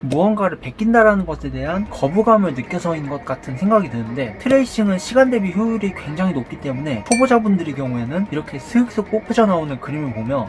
무언가를 베낀다라는 것에 대한 거부감을 느껴서인 것 같은 생각이 드는데, 트레이싱은 시간 대비 효율이 굉장히 높기 때문에 초보자분들의 경우에는 이렇게 스윽스윽 뽑혀져 나오는 그림을 보며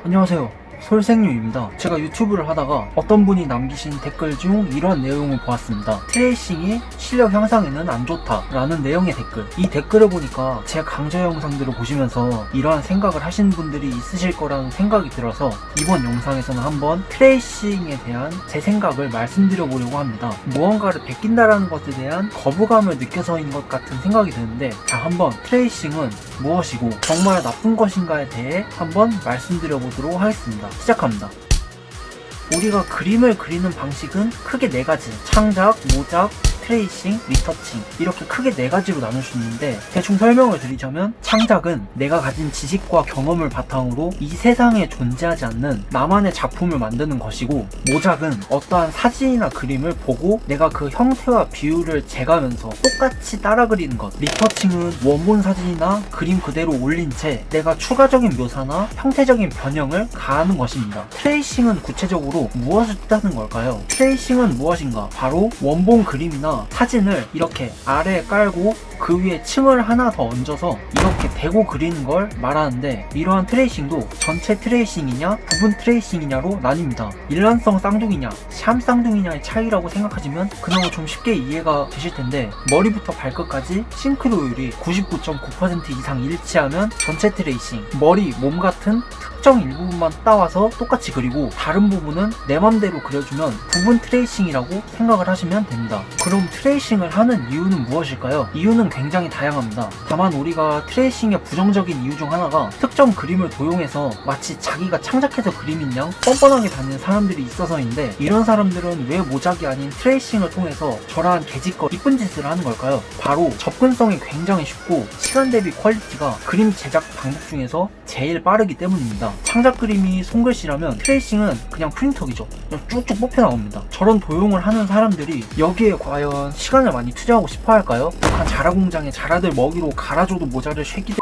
안녕하세요, 솔생님입니다. 제가 유튜브를 하다가 어떤 분이 남기신 댓글 중 이런 내용을 보았습니다. 트레이싱이 실력 향상에는 안 좋다 라는 내용의 댓글. 이 댓글을 보니까 제 강좌 영상들을 보시면서 이러한 생각을 하신 분들이 있으실 거라는 생각이 들어서 이번 영상에서는 한번 트레이싱에 대한 제 생각을 말씀드려 보려고 합니다. 무언가를 베낀다라는 것에 대한 거부감을 느껴서인 것 같은 생각이 드는데, 자, 한번 트레이싱은 무엇이고 정말 나쁜 것인가에 대해 한번 말씀드려 보도록 하겠습니다. 시작합니다. 우리가 그림을 그리는 방식은 크게 4가지, 창작, 모작, 트레이싱, 리터칭, 이렇게 크게 4가지로 나눌 수 있는데, 대충 설명을 드리자면 창작은 내가 가진 지식과 경험을 바탕으로 이 세상에 존재하지 않는 나만의 작품을 만드는 것이고, 모작은 어떠한 사진이나 그림을 보고 내가 그 형태와 비율을 재가면서 똑같이 따라 그리는 것. 리터칭은 원본 사진이나 그림 그대로 올린 채 내가 추가적인 묘사나 형태적인 변형을 가하는 것입니다. 트레이싱은 구체적으로 무엇을 뜻하는 걸까요? 트레이싱은 무엇인가? 바로 원본 그림이나 사진을 이렇게 아래에 깔고 그 위에 층을 하나 더 얹어서 이렇게 대고 그리는 걸 말하는데, 이러한 트레이싱도 전체 트레이싱이냐 부분 트레이싱이냐로 나뉩니다. 일란성 쌍둥이냐 샴 쌍둥이냐의 차이라고 생각하시면 그나마 좀 쉽게 이해가 되실 텐데, 머리부터 발끝까지 싱크로율이 99.9% 이상 일치하면 전체 트레이싱, 머리, 몸 같은 특정 일부분만 따와서 똑같이 그리고 다른 부분은 내 맘대로 그려주면 부분 트레이싱이라고 생각을 하시면 됩니다. 그럼 트레이싱을 하는 이유는 무엇일까요? 이유는 굉장히 다양합니다. 다만 우리가 트레이싱의 부정적인 이유 중 하나가 특정 그림을 도용해서 마치 자기가 창작해서 그림인 양 뻔뻔하게 다니는 사람들이 있어서인데, 이런 사람들은 왜 모작이 아닌 트레이싱을 통해서 저러한 개짓거 이쁜 짓을 하는 걸까요? 바로 접근성이 굉장히 쉽고 시간 대비 퀄리티가 그림 제작 방법 중에서 제일 빠르기 때문입니다. 창작 그림이 손글씨라면 트레이싱은 그냥 프린터기죠. 그냥 쭉쭉 뽑혀 나옵니다. 저런 도용을 하는 사람들이 여기에 과연 시간을 많이 투자하고 싶어 할까요? 북한 자라공장에 자라들 먹이로 갈아줘도 모자를 쉐기들.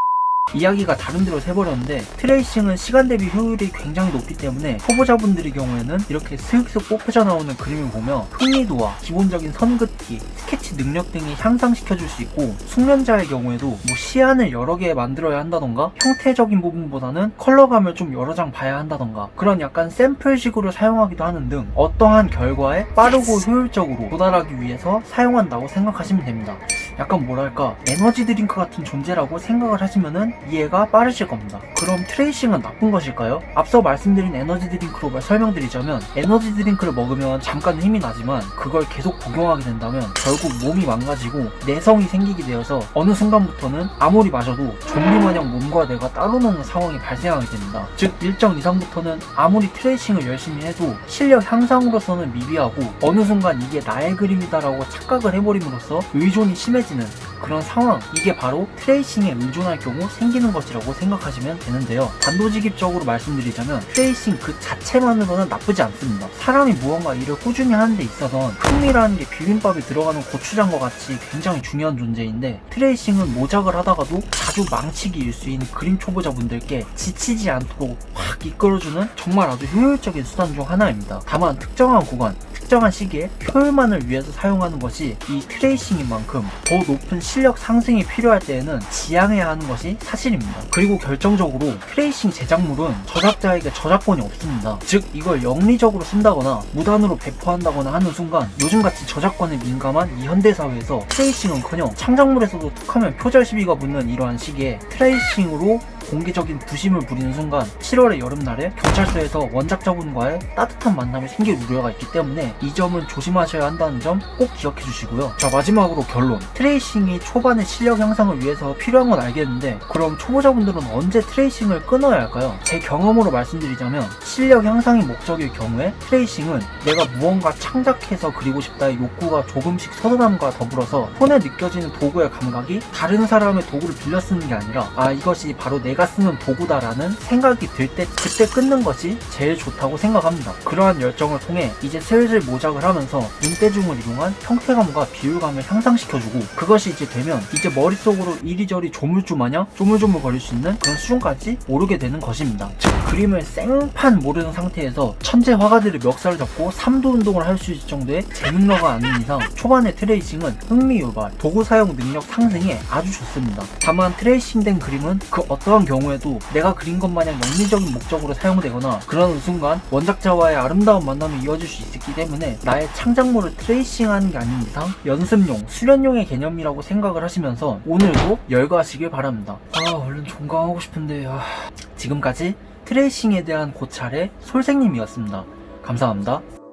이야기가 다른 데로 새버렸는데, 트레이싱은 시간 대비 효율이 굉장히 높기 때문에 초보자분들의 경우에는 이렇게 스윽스윽 뽑혀져 나오는 그림을 보며 흥미도와 기본적인 선긋기, 스케치 능력 등이 향상시켜줄 수 있고, 숙련자의 경우에도 뭐 시안을 여러 개 만들어야 한다던가 형태적인 부분보다는 컬러감을 좀 여러 장 봐야 한다던가 그런 약간 샘플식으로 사용하기도 하는 등 어떠한 결과에 빠르고 효율적으로 도달하기 위해서 사용한다고 생각하시면 됩니다. 약간 뭐랄까 에너지 드링크 같은 존재라고 생각을 하시면은 이해가 빠르실 겁니다. 그럼 트레이싱은 나쁜 것일까요? 앞서 말씀드린 에너지 드링크로 설명드리자면, 에너지 드링크를 먹으면 잠깐 힘이 나지만 그걸 계속 복용하게 된다면 결국 몸이 망가지고 내성이 생기게 되어서 어느 순간부터는 아무리 마셔도 좀비마냥 몸과 뇌가 따로 노는 상황이 발생하게 됩니다. 즉 일정 이상부터는 아무리 트레이싱을 열심히 해도 실력 향상으로서는 미비하고 어느 순간 이게 나의 그림이다라고 착각을 해버림으로써 의존이 심해지는 그런 상황, 이게 바로 트레이싱에 의존할 경우 생기는 것이라고 생각하시면 되는데요. 단도직입적으로 말씀드리자면 트레이싱 그 자체만으로는 나쁘지 않습니다. 사람이 무언가 일을 꾸준히 하는 데 있어서는 흥미라는 게 비빔밥에 들어가는 고추장과 같이 굉장히 중요한 존재인데, 트레이싱은 모작을 하다가도 자주 망치기 일수인 그림 초보자분들께 지치지 않도록 확 이끌어주는 정말 아주 효율적인 수단 중 하나입니다. 다만 특정한 구간, 특정한 시기에 효율만을 위해서 사용하는 것이 이 트레이싱인 만큼 더 높은 실력 상승이 필요할 때에는 지양해야 하는 것이 사실입니다. 그리고 결정적으로 트레이싱 제작물은 저작자에게 저작권이 없습니다. 즉 이걸 영리적으로 쓴다거나 무단으로 배포한다거나 하는 순간 요즘같이 저작권에 민감한 이 현대사회에서 트레이싱은커녕 창작물에서도 툭하면 표절 시비가 붙는 이러한 시기에 트레이싱으로 공개적인 부심을 부리는 순간 7월의 여름날에 경찰서에서 원작자분과의 따뜻한 만남이 생길 우려가 있기 때문에 이 점은 조심하셔야 한다는 점 꼭 기억해 주시고요. 자, 마지막으로 결론. 트레이싱이 초반의 실력 향상을 위해서 필요한 건 알겠는데, 그럼 초보자분들은 언제 트레이싱을 끊어야 할까요? 제 경험으로 말씀드리자면 실력 향상이 목적일 경우에 트레이싱은 내가 무언가 창작해서 그리고 싶다의 욕구가 조금씩 서늘함과 더불어서 손에 느껴지는 도구의 감각이 다른 사람의 도구를 빌려 쓰는 게 아니라 이것이 바로 내가 내가 쓰는 도구다라는 생각이 들 때 그때 끊는 것이 제일 좋다고 생각합니다. 그러한 열정을 통해 이제 슬슬 모작을 하면서 눈대중을 이용한 형태감과 비율감을 향상시켜주고, 그것이 이제 되면 이제 머릿속으로 이리저리 조물주마냥 조물조물거릴 수 있는 그런 수준까지 오르게 되는 것입니다. 즉 그림을 생판 모르는 상태에서 천재 화가들의 멱살을 잡고 3도 운동을 할 수 있을 정도의 재능러가 아닌 이상 초반의 트레이싱은 흥미 유발, 도구 사용 능력 상승에 아주 좋습니다. 다만 트레이싱된 그림은 그 어떠한 경우에도 내가 그린 것 마냥 영리적인 목적으로 사용되거나 그러는 순간 원작자와의 아름다운 만남이 이어질 수 있기 때문에 나의 창작물을 트레이싱하는 게 아닌 이상 연습용, 수련용의 개념이라고 생각을 하시면서 오늘도 열거하시길 바랍니다. 얼른 종강하고 싶은데 지금까지 트레이싱에 대한 고찰의 솔생님이었습니다. 감사합니다.